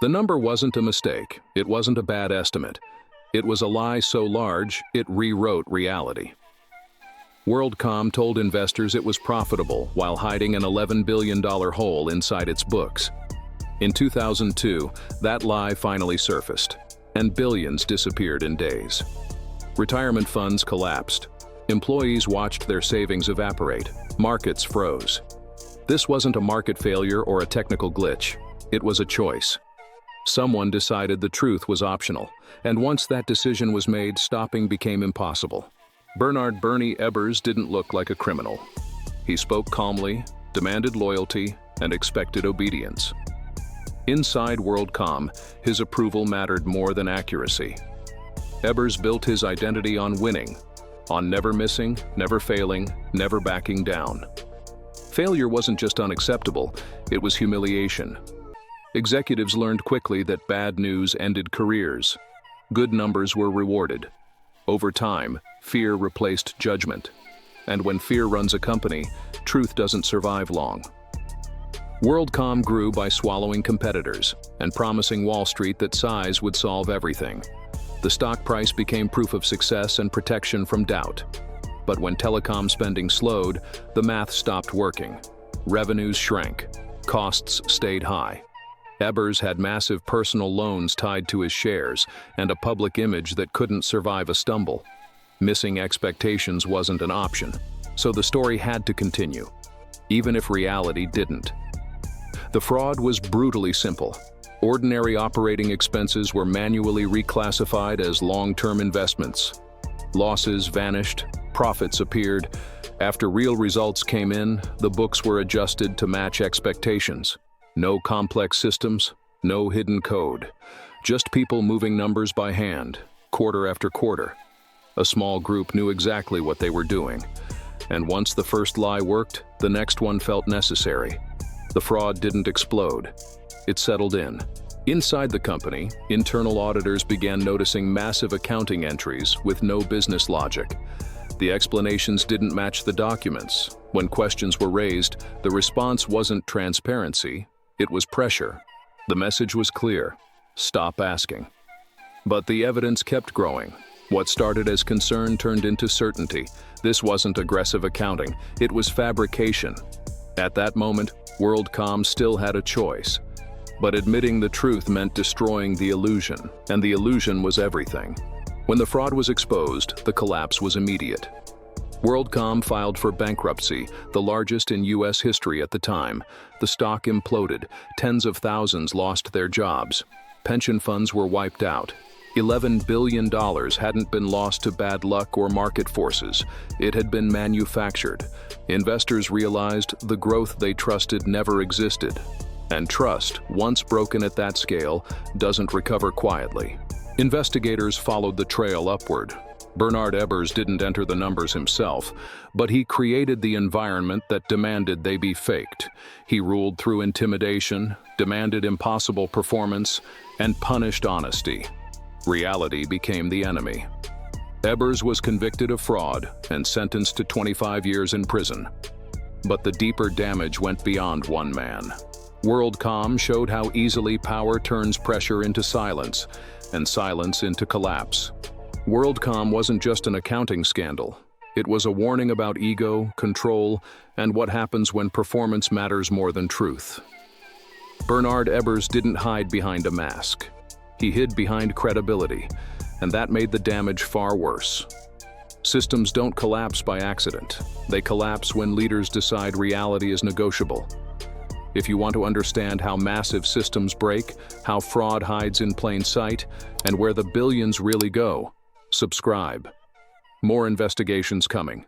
The number wasn't a mistake. It wasn't a bad estimate. It was a lie so large, it rewrote reality. WorldCom told investors it was profitable while hiding an $11 billion hole inside its books. In 2002, that lie finally surfaced, and billions disappeared in days. Retirement funds collapsed. Employees watched their savings evaporate. Markets froze. This wasn't a market failure or a technical glitch. It was a choice. Someone decided the truth was optional, and once that decision was made, stopping became impossible. Bernard "Bernie" Ebbers didn't look like a criminal. He spoke calmly, demanded loyalty, and expected obedience. Inside WorldCom, his approval mattered more than accuracy. Ebbers built his identity on winning, on never missing, never failing, never backing down. Failure wasn't just unacceptable, it was humiliation. Executives learned quickly that bad news ended careers. Good numbers were rewarded. Over time, fear replaced judgment. And when fear runs a company, truth doesn't survive long. WorldCom grew by swallowing competitors and promising Wall Street that size would solve everything. The stock price became proof of success and protection from doubt. But when telecom spending slowed, the math stopped working. Revenues shrank. Costs stayed high. Ebbers had massive personal loans tied to his shares and a public image that couldn't survive a stumble. Missing expectations wasn't an option, so the story had to continue, even if reality didn't. The fraud was brutally simple. Ordinary operating expenses were manually reclassified as long-term investments. Losses vanished, profits appeared. After real results came in, the books were adjusted to match expectations. No complex systems, no hidden code. Just people moving numbers by hand, quarter after quarter. A small group knew exactly what they were doing. And once the first lie worked, the next one felt necessary. The fraud didn't explode. It settled in. Inside the company, internal auditors began noticing massive accounting entries with no business logic. The explanations didn't match the documents. When questions were raised, the response wasn't transparency, it was pressure. The message was clear: stop asking. But the evidence kept growing. What started as concern turned into certainty. This wasn't aggressive accounting, it was fabrication. At that moment, WorldCom still had a choice. But admitting the truth meant destroying the illusion, and the illusion was everything. When the fraud was exposed, the collapse was immediate. WorldCom filed for bankruptcy, the largest in U.S. history at the time. The stock imploded, tens of thousands lost their jobs. Pension funds were wiped out. $11 billion hadn't been lost to bad luck or market forces. It had been manufactured. Investors realized the growth they trusted never existed. And trust, once broken at that scale, doesn't recover quietly. Investigators followed the trail upward. Bernard Ebbers didn't enter the numbers himself, but he created the environment that demanded they be faked. He ruled through intimidation, demanded impossible performance, and punished honesty. Reality became the enemy. Ebbers was convicted of fraud and sentenced to 25 years in prison. But the deeper damage went beyond one man. WorldCom showed how easily power turns pressure into silence, and silence into collapse. WorldCom wasn't just an accounting scandal. It was a warning about ego, control, and what happens when performance matters more than truth. Bernard Ebbers didn't hide behind a mask. He hid behind credibility, and that made the damage far worse. Systems don't collapse by accident. They collapse when leaders decide reality is negotiable. If you want to understand how massive systems break, how fraud hides in plain sight, and where the billions really go, subscribe. More investigations coming.